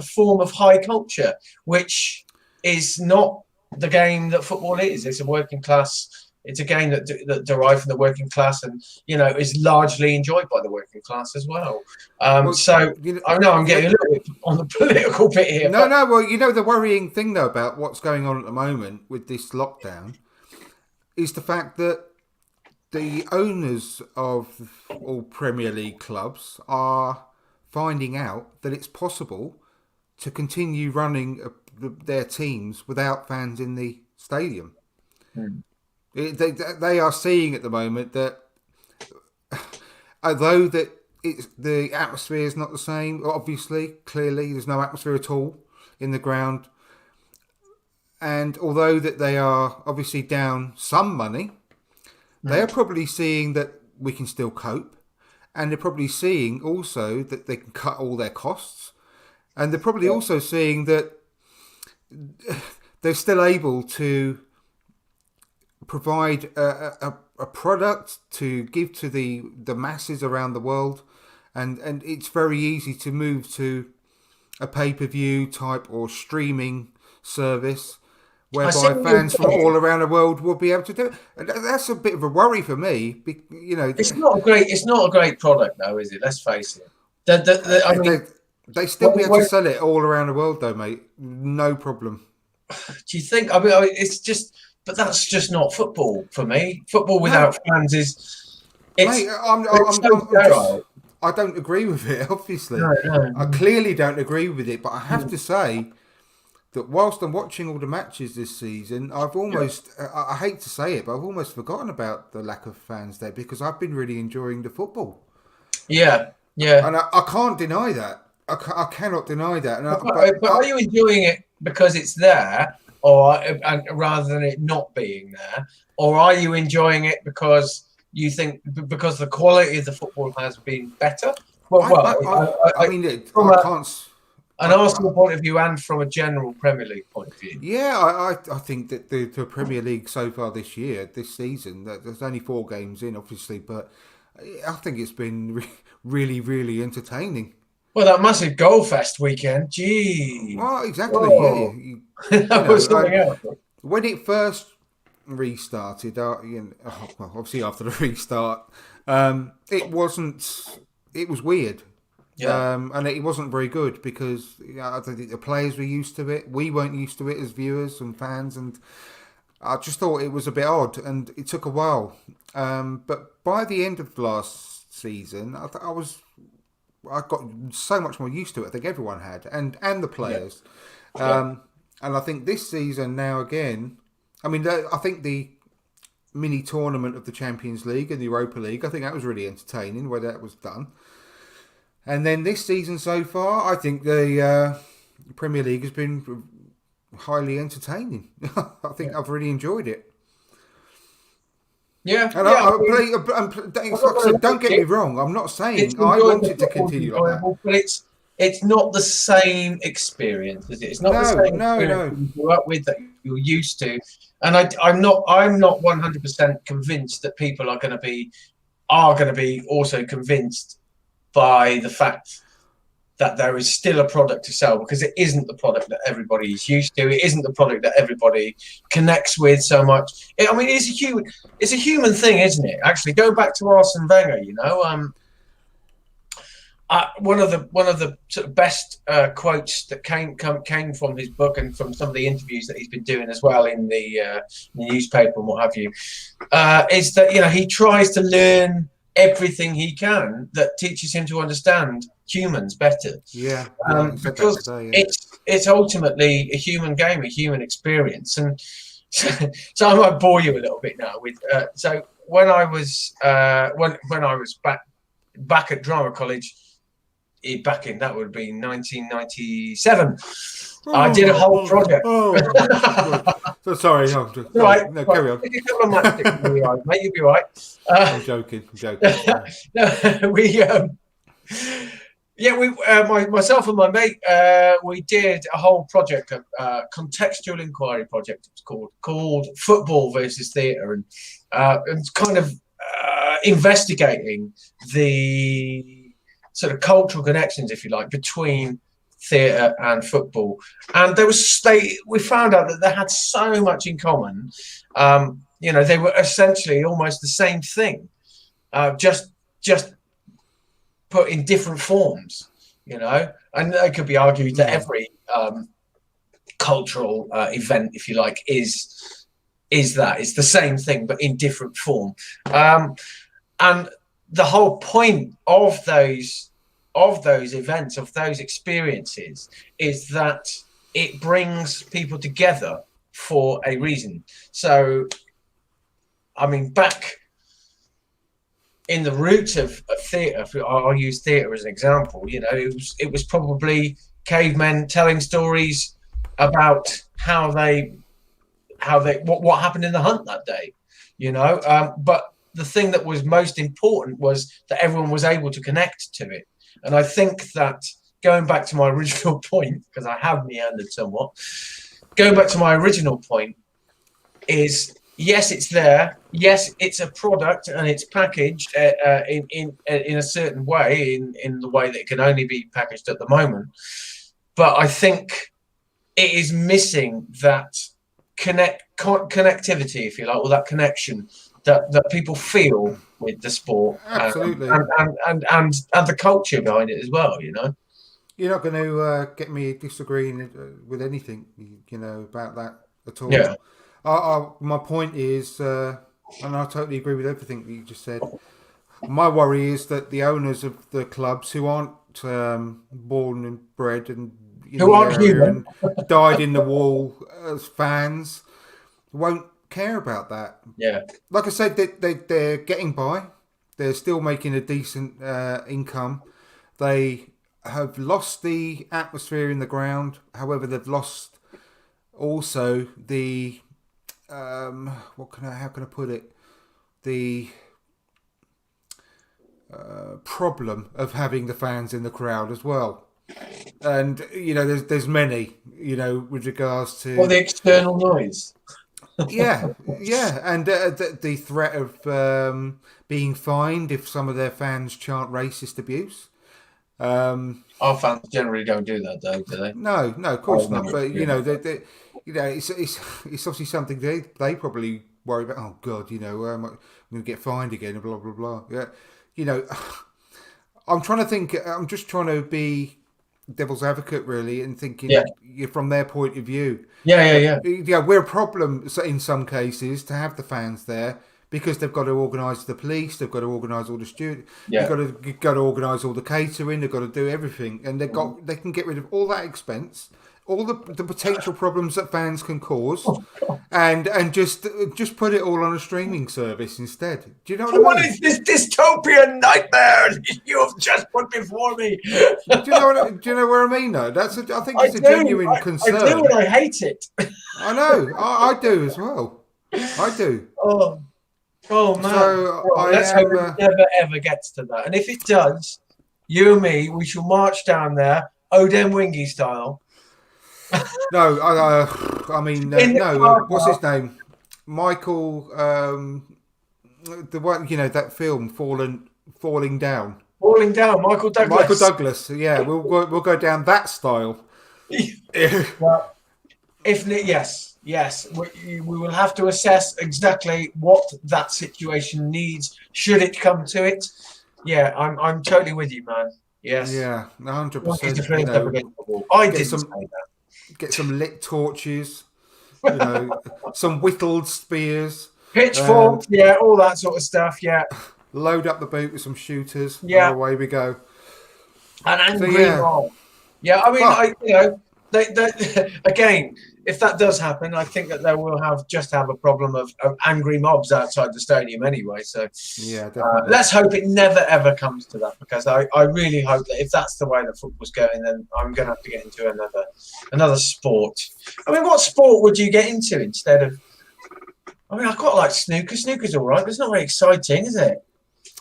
form of high culture, which is not the game that football is. It's a working class. It's a game that derived from the working class, and is largely enjoyed by the working class as well. I know I'm getting a little bit on the political bit here. No. Well, the worrying thing though about what's going on at the moment with this lockdown is the fact that the owners of all Premier League clubs are finding out that it's possible to continue running their teams without fans in the stadium. They are seeing at the moment that although that the atmosphere is not the same, clearly there's no atmosphere at all in the ground, and although that they are obviously down some money, they are probably seeing that we can still cope, and they're probably seeing also that they can cut all their costs, and they're probably also seeing that they're still able to provide a product to give to the masses around the world, and it's very easy to move to a pay-per-view type or streaming service whereby fans from all around the world will be able to do it. And that's a bit of a worry for me. It's not a great product though, is it? Let's face it. They still be able to sell it all around the world though, mate. No problem. Do you think? I mean, it's just. But that's just not football for me. Football without fans is. Mate, I don't agree with it. Obviously, no. I clearly don't agree with it. But I have to say that whilst I'm watching all the matches this season, I've almost. I hate to say it, but I've almost forgotten about the lack of fans there because I've been really enjoying the football. Yeah. And I can't deny that. I cannot deny that. But are you enjoying it because it's there? And rather than it not being there, or are you enjoying it because you think because the quality of the football has been better? I can't. an Arsenal point of view and from a general Premier League point of view? Yeah, I think that the Premier League so far this season, there's only 4 games in, obviously, but I think it's been really, really entertaining. Well, that massive goal fest weekend, geez. Well, exactly, yeah. Whoa. That was something else. When it first restarted, well, obviously after the restart, it wasn't. It was weird. Yeah. And it wasn't very good because I don't think the players were used to it. We weren't used to it as viewers and fans, and I just thought it was a bit odd, and it took a while. But by the end of last season, I got so much more used to it. I think everyone had, and the players. And I think this season now again. I mean, I think the mini tournament of the Champions League and the Europa League, I think that was really entertaining where that was done. And then this season so far, I think the Premier League has been highly entertaining. I think I've really enjoyed it. Yeah. And don't get me wrong. I'm not saying I want it to continue like that. But it's not the same experience, is it? It's not the same experience you grew up with, that you're used to. And I'm not 100% convinced that people are going to be also convinced by the fact that there is still a product to sell, because it isn't the product that everybody is used to. It isn't the product that everybody connects with so much. It's a human thing, isn't it? Actually, going back to Arsene Wenger, one of the sort of best quotes that came from his book and from some of the interviews that he's been doing as well in the newspaper and what have you, is that he tries to learn everything he can that teaches him to understand humans better. Because it's ultimately a human game, a human experience. And so I might bore you a little bit now with. So when I was back at drama college, that would be 1997. I did a whole project. So sorry. No, right. Carry on. Mate, you'll be right. I'm joking. No, myself and my mate, we did a whole project, a contextual inquiry project. It's called Football versus Theatre, and it's kind of investigating the sort of cultural connections, if you like, between theatre and football. And we found out that they had so much in common. They were essentially almost the same thing, just put in different forms, and it could be argued that every cultural event, if you like, is it's the same thing but in different form. And the whole point of those events, of those experiences, is that it brings people together for a reason. So, I mean, back in the roots of theatre, I'll use theatre as an example. It was probably cavemen telling stories about what happened in the hunt that day. But the thing that was most important was that everyone was able to connect to it. And I think that, going back to my original point, because I have meandered somewhat, going back to my original point is, yes, it's there. Yes, it's a product and it's packaged in a certain way, in the way that it can only be packaged at the moment. But I think it is missing that connectivity, if you like, or that connection that people feel with the sport. Absolutely. And the culture behind it as well, You're not going to get me disagreeing with anything, about that at all. Yeah. My point is, and I totally agree with everything that you just said. My worry is that the owners of the clubs, who aren't born and bred and who aren't human and died in the wall as fans, won't care about that. Yeah. Like I said, they're getting by. They're still making a decent income. They have lost the atmosphere in the ground. However, they've lost also the how can I put it? The problem of having the fans in the crowd as well. And there's many, with regards to Or the external noise. yeah, and the threat of being fined if some of their fans chant racist abuse. Our fans generally don't do that, though, do they? No, of course Oh, not. no, But yeah. it's obviously something they probably worry about. Oh God, I'm going to get fined again, and blah blah blah. Yeah, I'm trying to think. I'm just trying to be devil's advocate, really, and Yeah, thinking from their point of view. yeah. Yeah, we're a problem in some cases to have the fans there because they've got to organise the police, they've got to organise all the students, Yeah. you've got to organise all the catering, they've got to do everything, and Mhm. they can get rid of all that expense, all the potential problems that fans can cause, and just put it all on a streaming service instead. Do you know what I What mean? is this dystopian nightmare you have just put before me? Do you know where I mean though? I think I it's a do. genuine I do, and concern. I hate it. I know, I do as well. I do. Oh, oh man. So Well, I let's hope am. it never ever gets to that. And if it does, you and me, we shall march down there, Odem Wingy style, No, I mean, in the no. car What's his park, name? Michael. The one, that film, Falling Down. falling down. Michael Michael Douglas. Douglas. Yeah, we'll go down that style. Well, yes, we will have to assess exactly what that situation needs should it come to it. Yeah, I'm totally with you, man. Yes, Yeah, like to 100%. finish up against the wall. I Get didn't some say get some lit torches. that. Some whittled spears. Pitchfork, yeah, all that sort of stuff. Yeah, Load up the boot with some shooters, and yeah, away we go. an So angry yeah, mob. Yeah, I mean, but they again, if that does happen, I think that they will have a problem of angry mobs outside the stadium anyway. So yeah, definitely. let's hope it never ever comes to that, because I really hope that if that's the way that football's going, then I'm going to have to get into another sport. I mean, what sport would you get into instead of? I mean, I quite like snooker. Snooker's all right, but it's not very exciting, is it?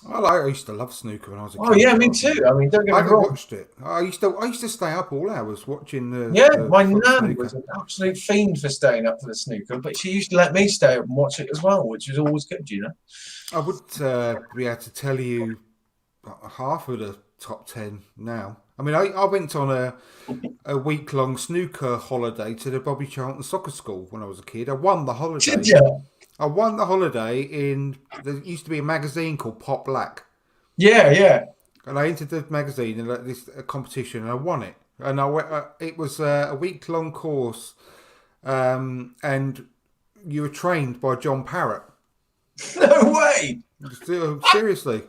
I used to love snooker when I was a Oh kid. yeah, me too. I mean, don't get I me haven't wrong. watched it. I used to stay up all hours watching Yeah, my the nan was snooker. an absolute fiend for staying up for the snooker, but she used to let me stay up and watch it as well, which was always good, you know. I would be able to tell you half of the top 10 now. I mean, I went on a week long snooker holiday to the Bobby Charlton Soccer School when I was a kid. I won the Did holiday. you? I won the holiday in. There used to be a magazine called Pop Black, Yeah. and I entered the magazine in this competition, and I won it. And I went. It was a week long course, and you were trained by John Parrott. No way. Seriously.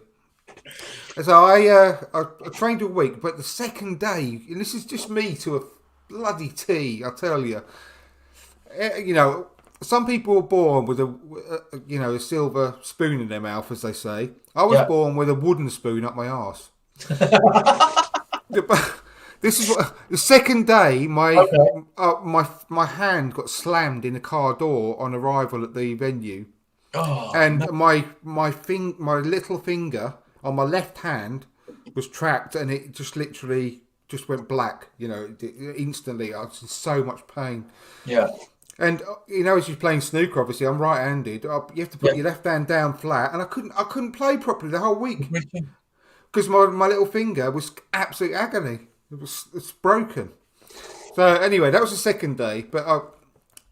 So I trained a week, but the second day, and this is just me to a bloody T, I tell you. Some people were born with a silver spoon in their mouth, as they say. I was Yeah. born with a wooden spoon up my arse. This is what the second day Okay. my hand got slammed in a car door on arrival at the venue, Oh and no. my little finger on my left hand was trapped, and it just literally just went black. Instantly. I was in so much pain. Yeah. And as you're playing snooker, obviously I'm right-handed. You have to put Yeah. your left hand down flat, and I couldn't play properly the whole week because my little finger was absolute agony. It's broken. So anyway, that was the second day, but I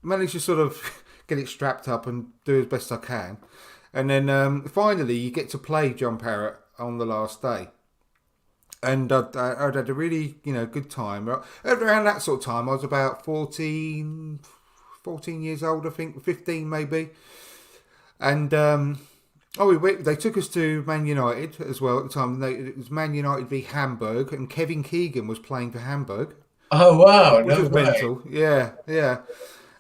managed to sort of get it strapped up and do as best I can, and then finally you get to play John Parrott on the last day. And I'd had a really, good time. Around that sort of time, I was about 14 years old, I think, 15 maybe. And they took us to Man United as well at the time. It was Man United v Hamburg, and Kevin Keegan was playing for Hamburg, Oh wow. which No was way. mental. Yeah.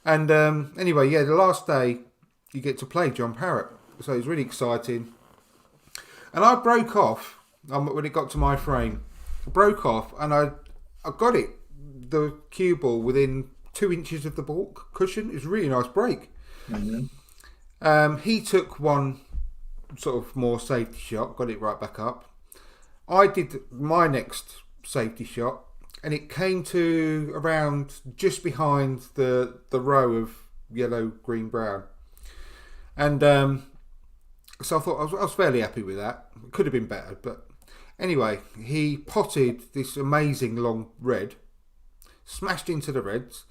And anyway, the last day you get to play John Parrott, so it was really exciting. And I broke off when it got to my frame. I broke off, and I got it, the cue ball, within 2 inches of the ball cushion. It was a really nice break. Mm-hmm. He took one sort of more safety shot, got it right back up. I did my next safety shot, and it came to around just behind the row of yellow, green, brown. And so I thought I was fairly happy with that. It could have been better, but anyway, he potted this amazing long red, smashed into the reds,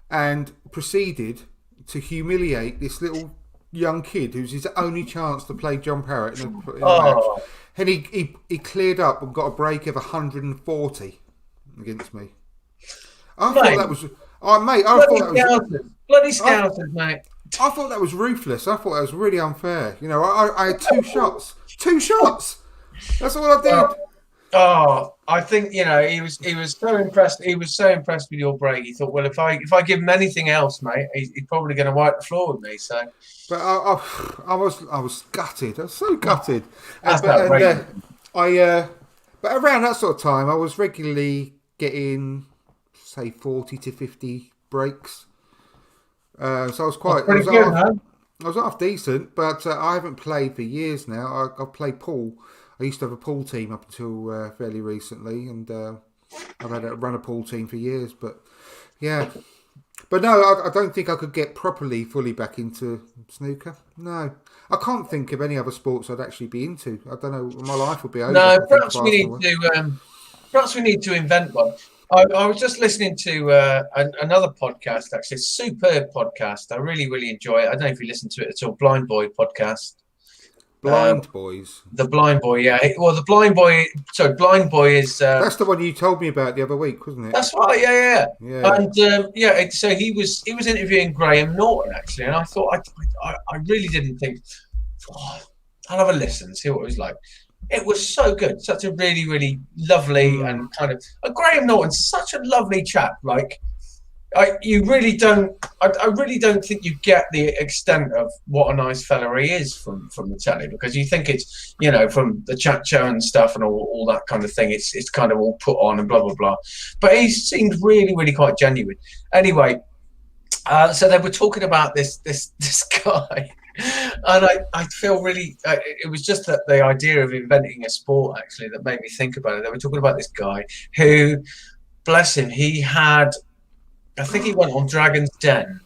and proceeded to humiliate this little young kid who's his only chance to play John Parrott in a match. And he cleared up and got a break of 140 against me. I thought that was... Oh, mate, I thought that was... Bloody scouters, mate. I thought that was ruthless. I thought that was really unfair. You know, I had 2 shots. 2 shots! That's all I did. I think, you know, he was so impressed. He was so impressed with your break. He thought, well, if I give him anything else, mate, he's probably going to wipe the floor with me. So, but I was gutted. I was so gutted. But around that sort of time, I was regularly getting, say, 40 to 50 breaks. So I was quite. I was half decent, but I haven't played for years now. I played pool. I used to have a pool team up until fairly recently, and I've had run a pool team for years. But yeah, but no, I don't think I could get fully back into snooker. No, I can't think of any other sports I'd actually be into. I don't know. My life would be over. No, perhaps we need to invent one. I was just listening to another podcast, actually, a superb podcast. I really, really enjoy it. I don't know if you listen to it at all. Blind Boy podcast. Blind Boys. The Blind Boy, yeah. Well, the Blind Boy. Sorry, Blind Boy is. That's the one you told me about the other week, wasn't it? That's right. Yeah. And so he was interviewing Graham Norton, actually, and I thought I really didn't think. I'll have a listen, see what it was like. It was so good. Such a really, really lovely and kind of. Graham Norton's such a lovely chap. Like, I really don't think you get the extent of what a nice fella he is from the telly, because you think it's, you know, from the chat show and stuff and all that kind of thing. It's kind of all put on and blah blah blah. But he seemed really, really quite genuine. Anyway, so they were talking about this guy. And I feel really, it was just that the idea of inventing a sport, actually, that made me think about it. They were talking about this guy who, bless him, I think he went on Dragon's Den,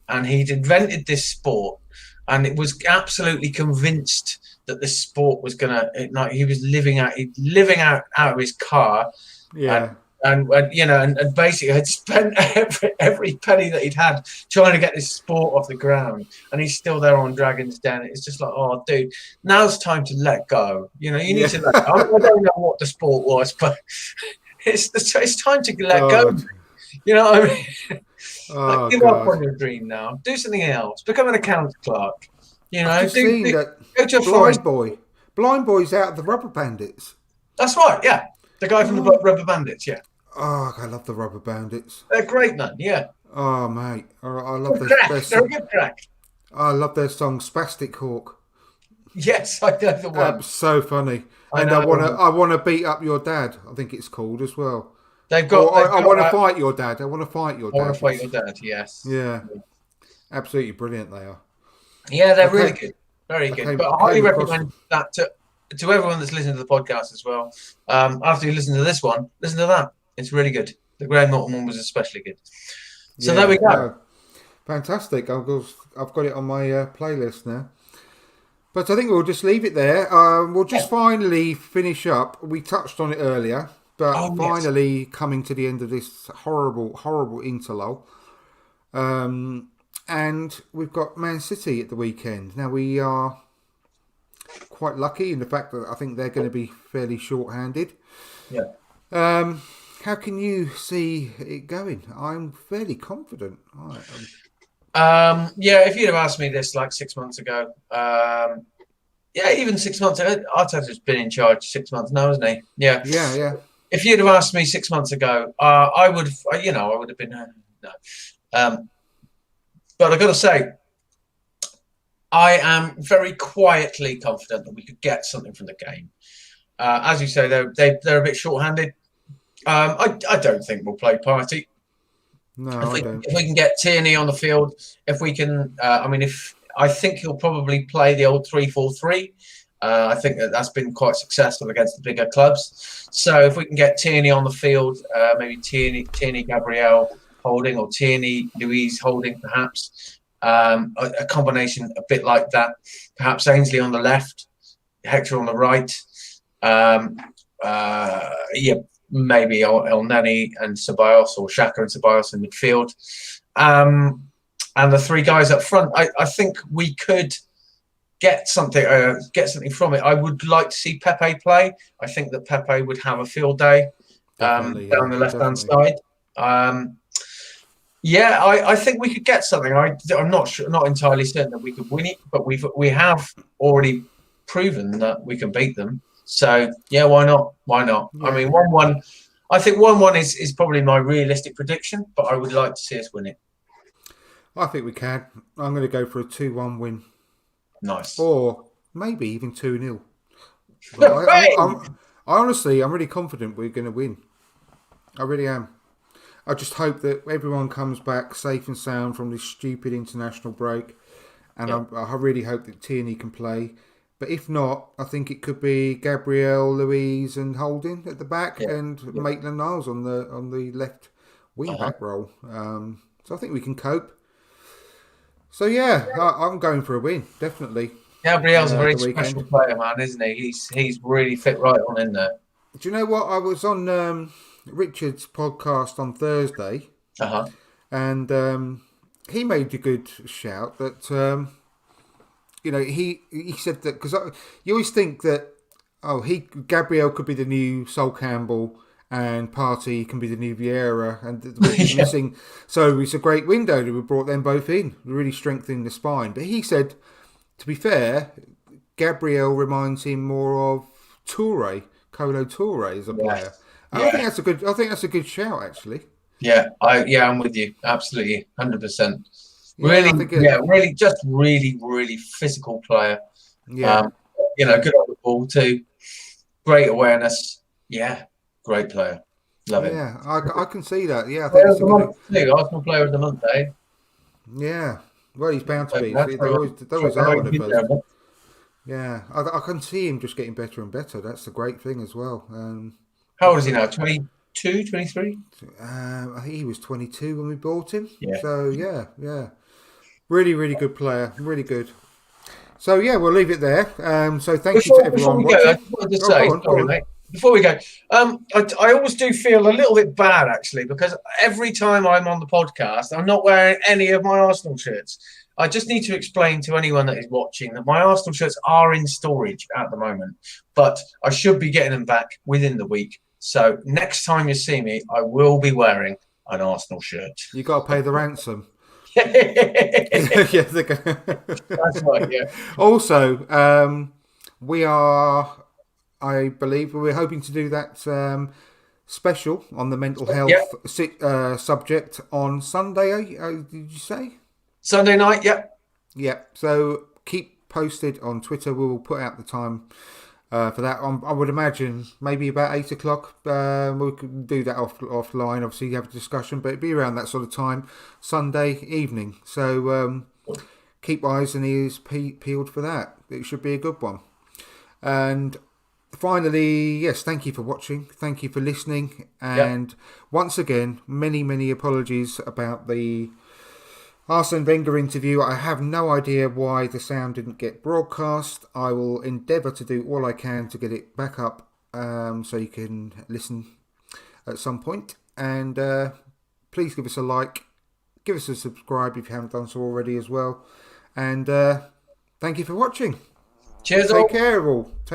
and he'd invented this sport, and it was absolutely convinced that this sport was gonna, like, he was living out of his car, and you know, and basically had spent every penny that he'd had trying to get this sport off the ground, and he's still there on Dragon's Den. It's just like, oh, dude, now's time to let go. You know, you need to let go. I don't know what the sport was, but it's time to let go. You know what I mean? Give up on your dream now. Do something else. Become an accounts clerk. You know, go to a Blind Boy. Blind Boy's out of the Rubber Bandits. That's right. Yeah, the guy from the Rubber Bandits. Yeah. Oh, I love the Rubber Bandits. They're great, man. Yeah. Oh, mate, I love their crack. They're a good crack. I love their song "Spastic Hawk." Yes, I know the one. So funny. And I want to beat up your dad. I think it's called as well. I want to fight your dad. I want to fight your dad. I want to fight your dad. Yes. Yeah. Absolutely brilliant. They are. Yeah, they're really good. Very good. But I highly recommend that to everyone that's listening to the podcast as well. After you listen to this one, listen to that. It's really good. The Graham Norton one was especially good. So there we go. Fantastic. I've got it on my playlist now. But I think we'll just leave it there. We'll just finally finish up. We touched on it earlier, but finally coming to the end of this horrible, horrible interlull. And we've got Man City at the weekend. Now, we are quite lucky in the fact that I think they're going to be fairly short-handed. Yeah. How can you see it going? I'm fairly confident. If you'd have asked me this like 6 months ago, even 6 months ago, Arteta's been in charge 6 months now, hasn't he? Yeah. Yeah. If you'd have asked me 6 months ago, I would have been no. But I've got to say, I am very quietly confident that we could get something from the game. As you say, they're a bit short-handed. I don't think we'll play Partey. No, if we can get Tierney on the field, if we can, I think he'll probably play the old 3-4-3. I think that's been quite successful against the bigger clubs. So if we can get Tierney on the field, maybe Tierney Gabriel holding, or Tierney Louise holding, perhaps a combination a bit like that. Perhaps Ainsley on the left, Hector on the right. Maybe El Nani and Ceballos, or Xhaka and Ceballos in midfield. And the three guys up front, I think we could get something from it. I would like to see Pepe play. I think that Pepe would have a field day down the left-hand side. I think we could get something. I'm not entirely certain that we could win it, but we have already proven that we can beat them. So yeah, why not? Yeah. I mean, 1-1. I think 1-1 is probably my realistic prediction, but I would like to see us win it. I think we can. I'm going to go for a 2-1 win. Nice. Or maybe even 2-0. Honestly, I'm really confident we're going to win. I really am. I just hope that everyone comes back safe and sound from this stupid international break. And I really hope that Tierney can play. But if not, I think it could be Gabriel, Louise and Holding at the back, and Maitland-Niles on the left wing-back role. So I think we can cope. So yeah, I'm going for a win, definitely. Gabriel's a very special player, man, isn't he? He's really fit right on in there. Do you know what? I was on Richard's podcast on Thursday, and he made a good shout that he said that, because you always think that Gabriel could be the new Sol Campbell, and Partey can be the new Vieira, and missing. So it's a great window that we brought them both in, really strengthening the spine. But he said, to be fair, Gabriel reminds him more of Kolo Touré as a player. I think that's a good shout, actually. Yeah, I'm with you, absolutely, 100%. Really physical player. Yeah, good on the ball too. Great awareness. Yeah. Great player. Love it. Yeah, I can see that. Yeah, I think it's a good... Arsenal player of the month, eh? Yeah. Well, he's bound to be. They always are on the first. Yeah, I can see him just getting better and better. That's the great thing as well. How old is he now? 22, 23? I think he was 22 when we bought him. Yeah. So, yeah. Really, really good player. Really good. So, yeah, we'll leave it there. So, thank you to everyone watching. I just wanted to say, sorry, mate. Before we go, I always do feel a little bit bad, actually, because every time I'm on the podcast, I'm not wearing any of my Arsenal shirts. I just need to explain to anyone that is watching that my Arsenal shirts are in storage at the moment, but I should be getting them back within the week. So next time you see me, I will be wearing an Arsenal shirt. You got to pay the ransom. That's right, yeah. Also, we are... I believe we're hoping to do that special on the mental health subject on Sunday. Did you say? Sunday night, Yeah. So keep posted on Twitter. We will put out the time for that. I would imagine maybe about 8 o'clock. We can do that offline. Obviously, have a discussion, but it'd be around that sort of time, Sunday evening. So keep eyes and ears peeled for that. It should be a good one. And finally, yes, thank you for watching. Thank you for listening. And once again, many apologies about the Arsene Wenger interview. I have no idea why the sound didn't get broadcast. I will endeavour to do all I can to get it back up so you can listen at some point. And please give us a like. Give us a subscribe if you haven't done so already as well. And thank you for watching. Cheers. Take care, all.